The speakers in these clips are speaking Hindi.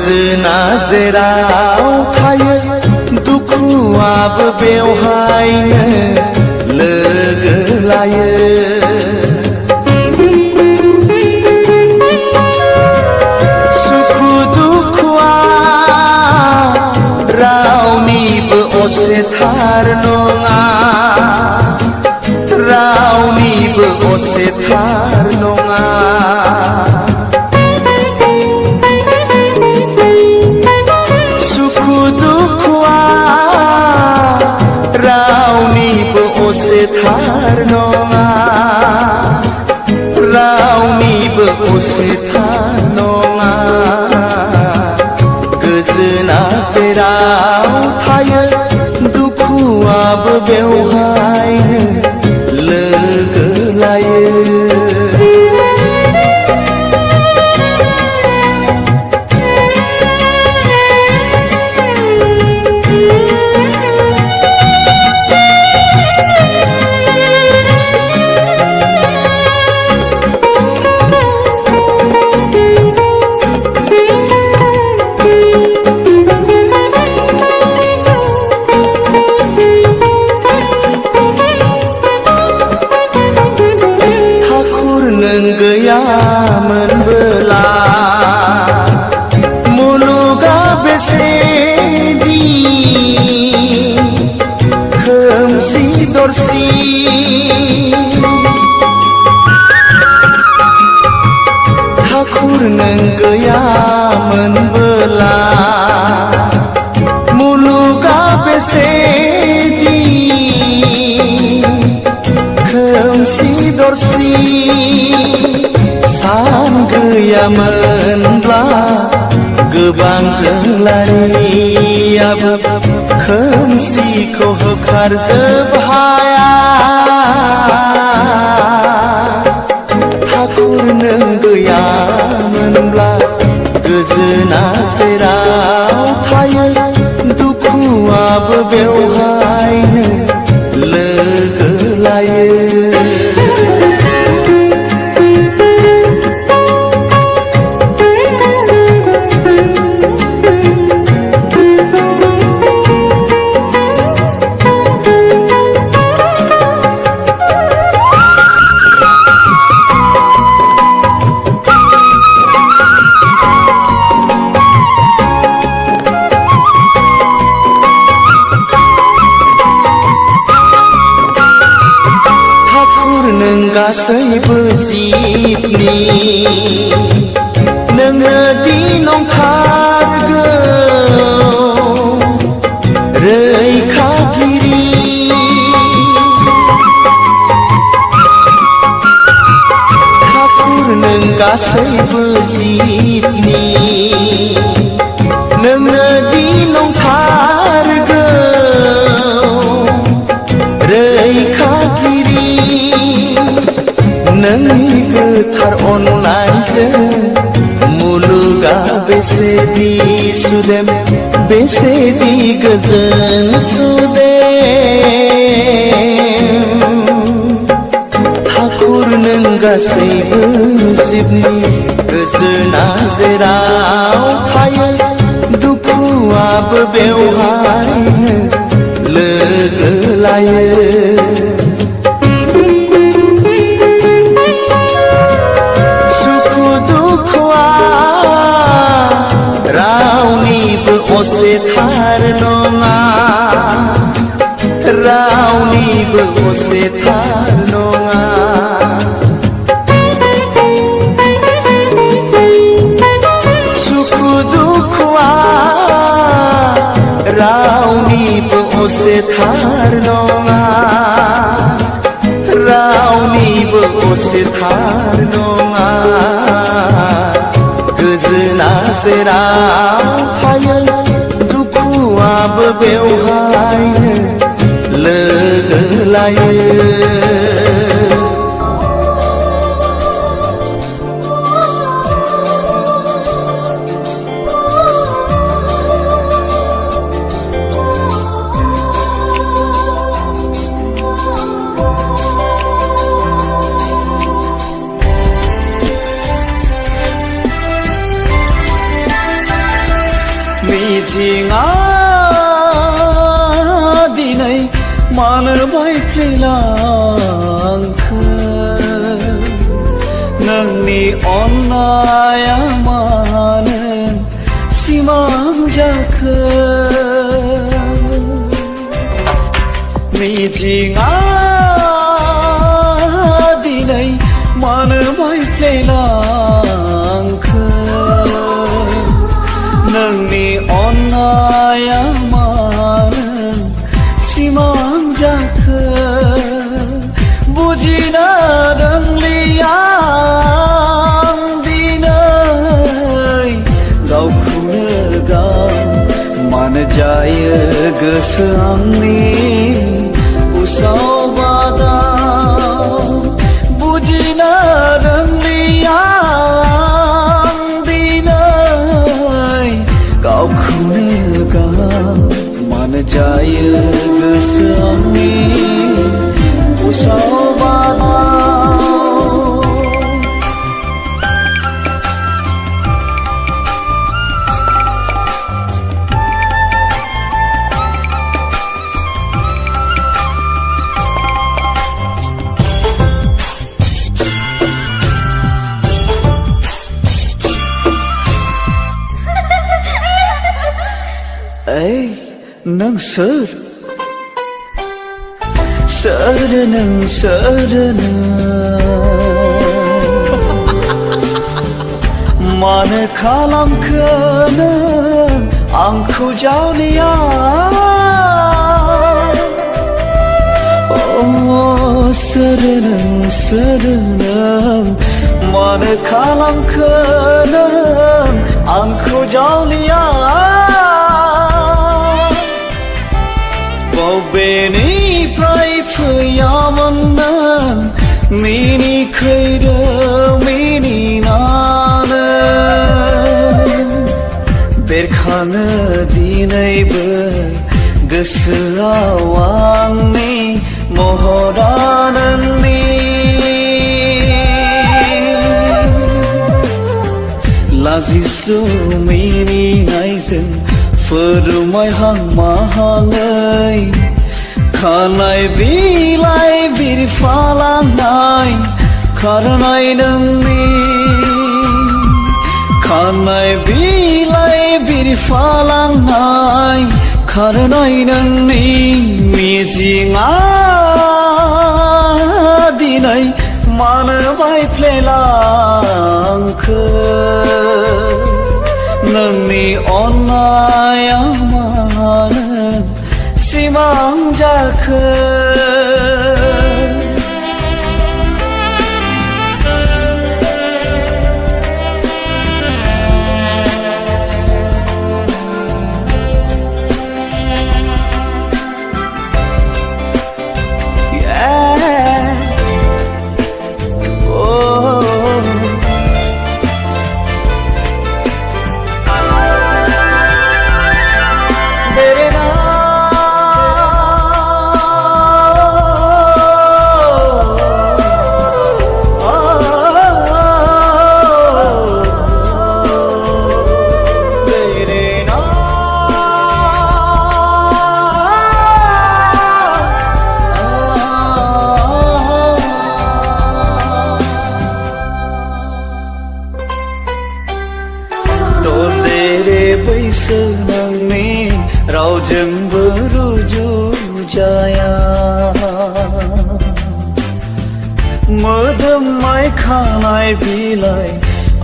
गोजोना जेराव थायो दुखुआबो बेवहायनो लोगो लायो। सुखु दुखुआ रावनिबो असेथार नङा, रावनिबो असेथार नङा। सुखु दुखुआ रावनिबो असेथार नङा, रावनिबो असेथार नङा। गोजोना जेराव थायो दुखुआबो बेवहायनो लोगो लायो। गैयामोनबोला मुलुगा बेसेदि खोमसि दरसि। ठाकुर नों गैयामोनबोला मुलुगा बेसेदि खोमसि दरसि। सान गैयामोनब्ला गोबां जोंलारियाबो खोमसिखौ होखारजोब हाया। ठाकुर नों गैयामोनब्ला गोजोना जेराव थायो दुखुआबो बेवहायनो लोगो लायो। गासैबो जिबनि नोंनो दि नंथारगौ रैखागिरि। ठाकुर नों गासैबो जिबनि नोंनो दि नंथारगौ रैखागिरि। नोंनि गोथार अननायजों मुलुगा बेसेदि सुदेम बेसेदि गोजोन सुदेम। ठाकुर नों गासैबो जिबनि गोजोना जेराव थायो दुखुआबो बेवहायनो लोगो लायो। असेथार नङा, रावनिबो असेथार नङा। सुखु दुखुआ रावनिबो असेथार नङा, रावनिबो असेथार नङा। गोजोना जेराव थायो दुखुआबो बेवहायनो लोगो लायो। मानो बायफ्लेलांखो नोंनि अननाया मानो सिमां जाखो मिजिंआ दिनै मानो बायफ्लेलांखो नोंनि अननाया मानो सिमां जाखो बुजिनो रोंलिया आं दिनै गावखौनो गाव मानो जायो गोसो आंनि उसाव बादाव बुजिनो रोंलिया आं दिनै गावखौनो गाव मानो जायो गोसो आंनि उसाव बादाव नों सोर नों सोर मानो खालामखो नों आंखौ जालिया सोर नों मानो खालामखो नों आंखौ जालिया बबेनिफ्राय फैयामोन नों मिनिखैरो मिनिनानै बेरखाङो दिनैबो गोसोआव आंनि महरा नोंनि लाजिस्लु मिनिनायजों फोरमायहां माहाङै खानाय बिलाइ बिरफालांनाय खारनाय नोंनि खानाय बिलाइ बिरफालांनाय खारनाय नोंनि मिजिंआ दिनै मानो बायफ्लेलांखो नोंनि अननाया मानो सिमां जाखो बैसो नोंनि रावजोंबो रुजुजाया मोदोमनाय खानाय बिलाइ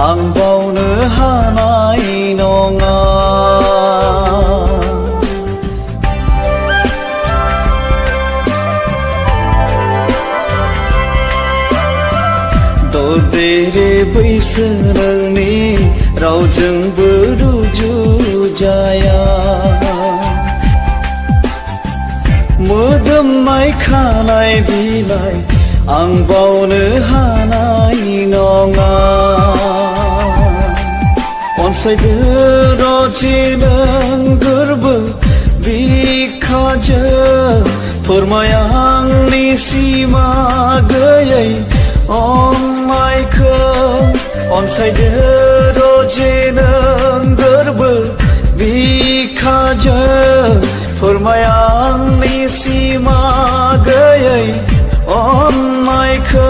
आं बावनो हानाय नङा ददेरे बैसो नोंनि रावजोंबो रुजुजाया मोदोमनाय खानाय बिलाइ आं बावनो हानाय नङा अनसायदो रजे नों गोरबो बिखाजों फोरमाय आंनि सिमा गैयै अननायखौ अनसायदो रजे नों गोरबो बिखाजों फोरमाय आंनि सिमा अननायखौ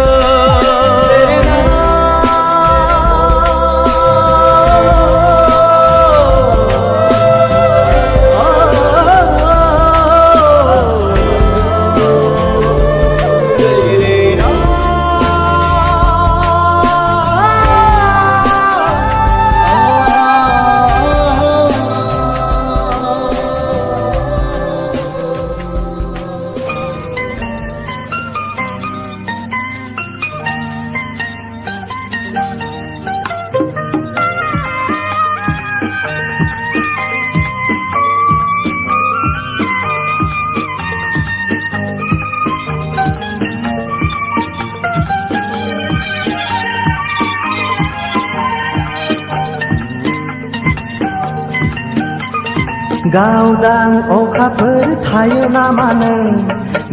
गावदां अखाफोर थायो ना मानो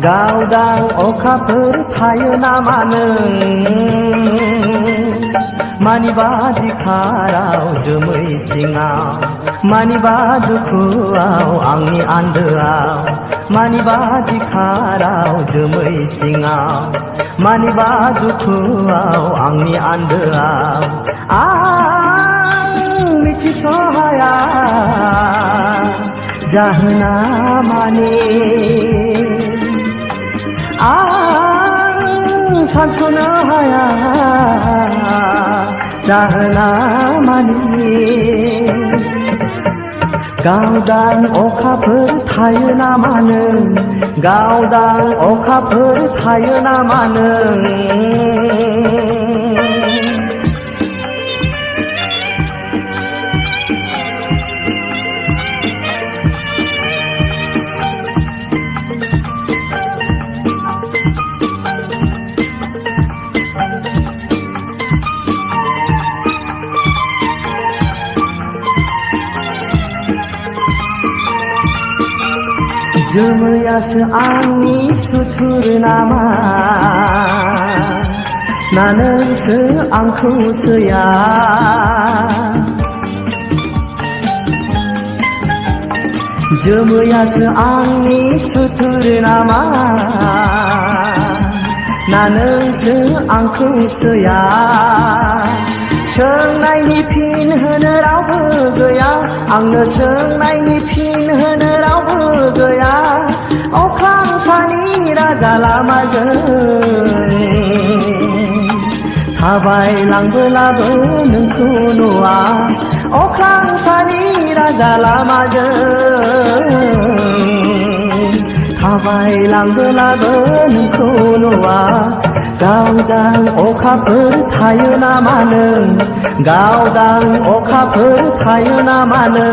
गावदां अखाफोर थायो ना मानो मानिबा दिखाराव जोमै सिङाव मानिबा दुखुआव आंनि आन्दोआव मानिबा दिखाराव जोमै सिङाव मानिबा दुखुआव आंनि आन्दोआव आं मिथिस' हाया जाहोना माने आं सानस'नो हाया जाहोना माने गावदां अखाफोर थायो ना मानो गावदां अखाफोर थायो ना मानो जोमैयासो आंनि सुथुर नामा ना नोंसो आंखौ सैया जोमैयासो आंनि सुथुर नामा ना नोंसो आंखौ सैया सोंनायनि फिन होनो रावबो गैया आंनो सोंनायनि फिन होनो रावबो गैया अख्रां सानि राजा लामाजों थाबायलांबोलाबो नोंखौ नुवा अख्रां सानि राजा लामाजों थाबायलांबोलाबो नोंखौ नुवा गावदां अखाफोर थायो ना मानो गावदां अखाफोर थायो ना मानो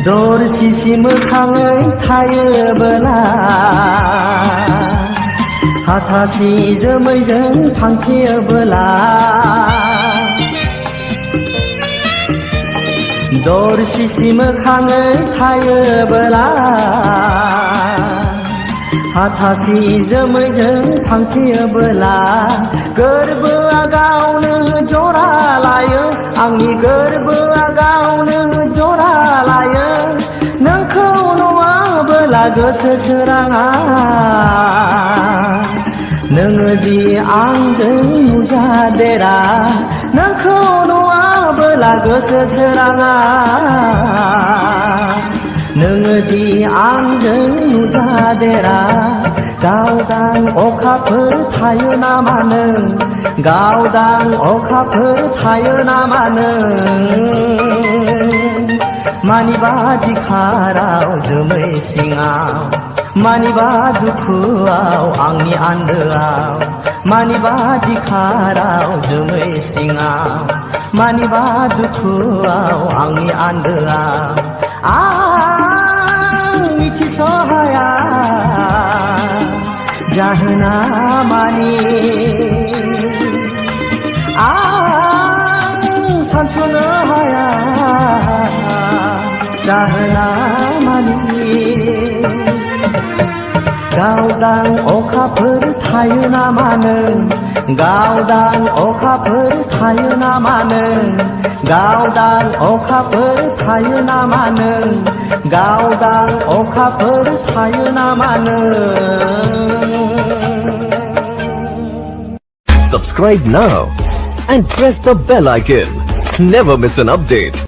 दरसिसि मोखाङै थायोबोला हाथासि जोमैजों थांफियोबोला दरसिसि मोखाङै थायोबोला हाथासि जोमैजों थांफियोबोला गोरबोआ गावनो जरा लायो आंनि गोरबोआ गावनो जरा लायो नोंखौ नुवाबोला गोसो सोराङा नोङो दि आंजों नुजादेरा नोंखौ नुवाबोला गोसो सोराङा नोङो दि आंजों नुजादेरा गावदां अखाफोर थायो ना मानो गावदां अखाफोर थायो ना मानो मानिबा दिखाराव जोमै सिङाव मानिबा दुखुआव आंनि आन्दोआव मानिबा दिखाराव जोमै सिङाव मानिबा दुखुआव आंनि आन्दोआव आं मिथिस' हाया जाहोना माने आं जाहोना मानि गावदां अखाफोर थायो ना मानो गावदां अखाफोर थायो ना मानो गावदां अखाफोर थायो ना मानो गावदां अखाफोर थायो ना मानो Subscribe now and press the bell icon. Never miss an update.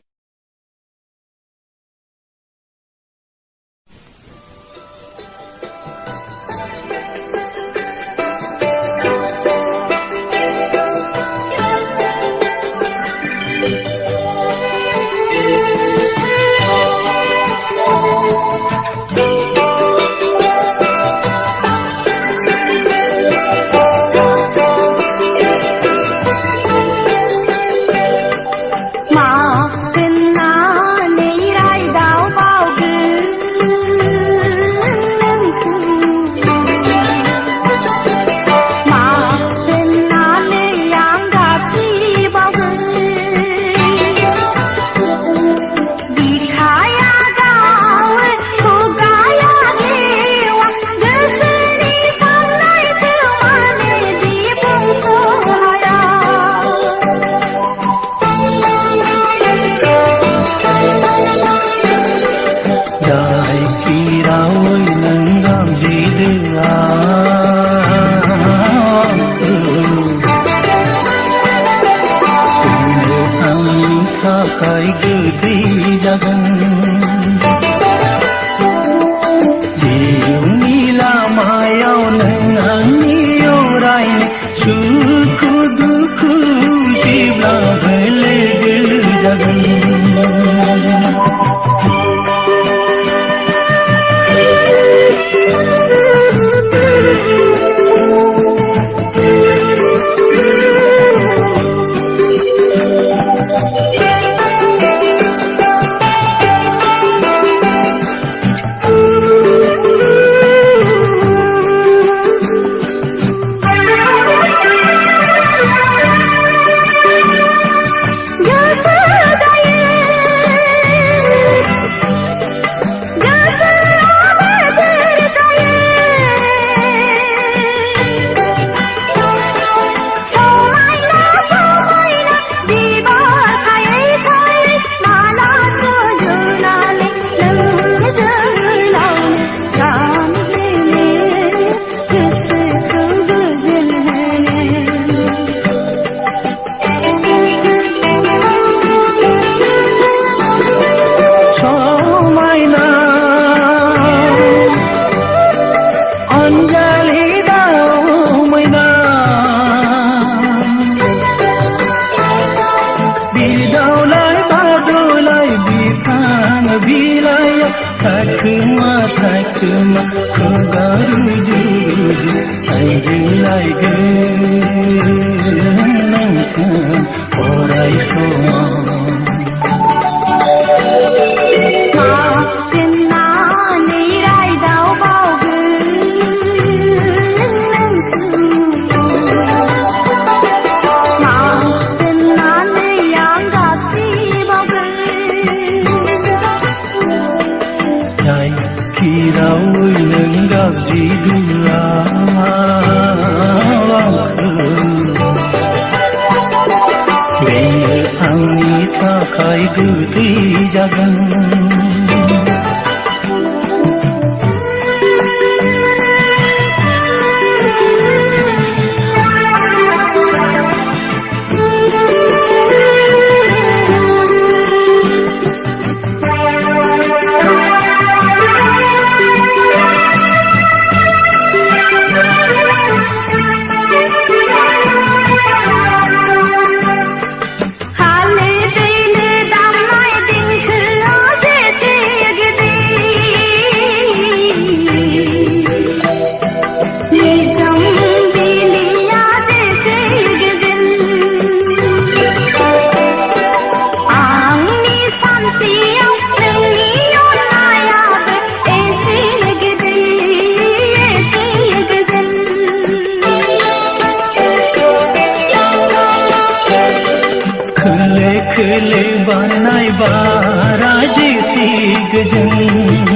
खले बनाई बारा जैसी गोजोन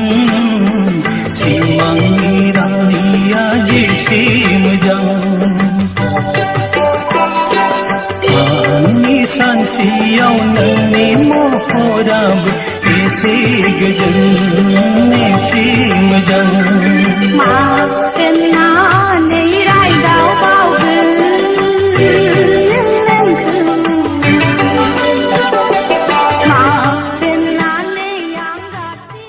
सिमांनि रानिया जेसे मोजां आंनि सानसेयाव नोंनि महराबो एसे गोजोन एसे मोजां मा होननानै रायदाव बावगोन मा होननानै आं गाज्रि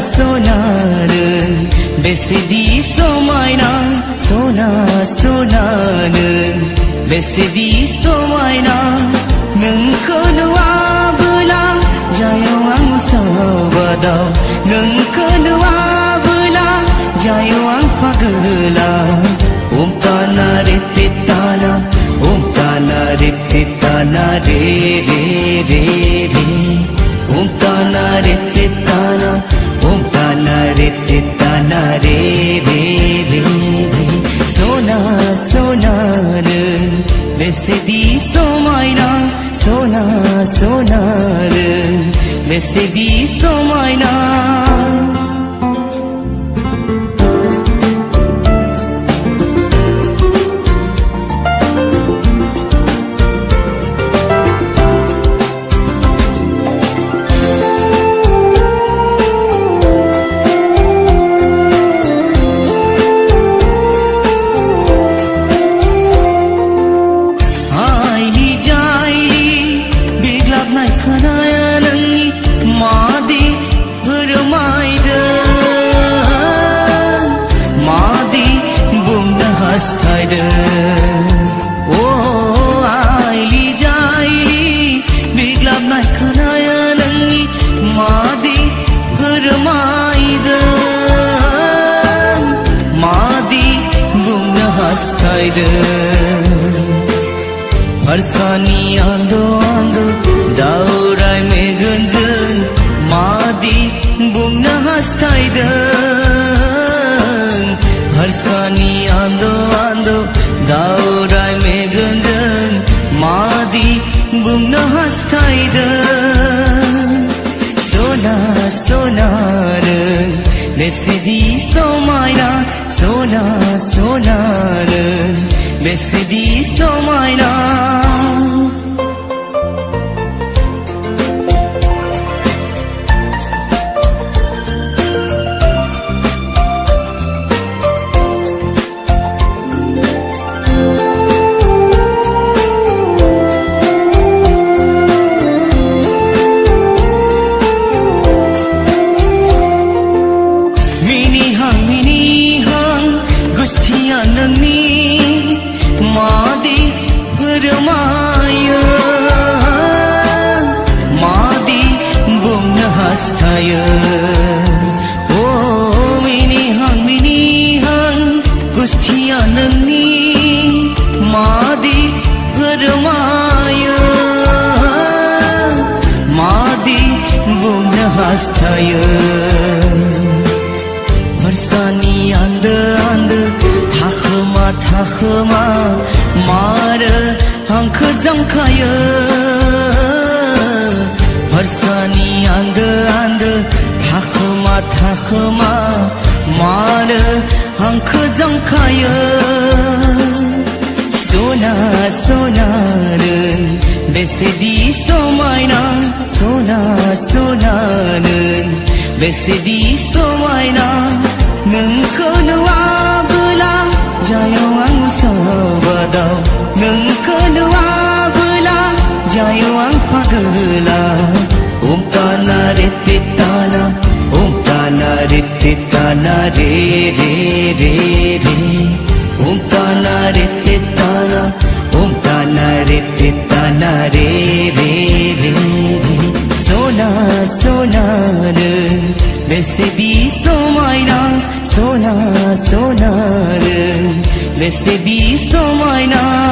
सनानो बेसेदि समायना सना सनानो बेसेदि समायना नोंखौ नुवाबोला जायाव आं उसावादाव नोंखौ नुवाबोला जायाव आं पागला ओम ताना रे ताना ओम ताना रे ताना रे रे रे रे ओम ताना रे ताना ओम ताना रे ताना रे रे रे रे सोना सोनानो बेसेदि समायना सोना सोनानो बेसेदि समायना हरसानी आंदो आंदो दावराय मेगनजों मादि बुंनो हास्थायदों हरसानी आंदो आंदो दावराय मेगनजों मादि बुंनो हास्थायदों सोना सोनानो बेसेदि समायना सोना सोनानो बेसेदि समायना मिनिहां गुस्थिया नोंनि मादि फोरमायो मादि बुंनो हास्थायो ओ मिनिहां गुस्थिया नोंनि मादि फोरमायो मादि बुंनो हास्थायो हरसानि आन्दो आन्दो थाखोमा थाखोमा मारो हांखो जांखायो हरसानि आन्दो आन्दो थाखोमा थाखोमा मारो हांखो जांखायो सोना सोनानो बेसेदि समायना सोना सोनानो बेसेदि समायना नोंखौ नुवाबोला जायाव आं उसावादाव नोंखौ नुवाबोला जायाव आं पागला ओम ताना रे ताना ओम ताना रे ताना रे रे रे रे ओम ताना रे ताना ओम ताना रे ताना रे रे रे sona는 Besedi somayna Sona sona는 Besedi somayna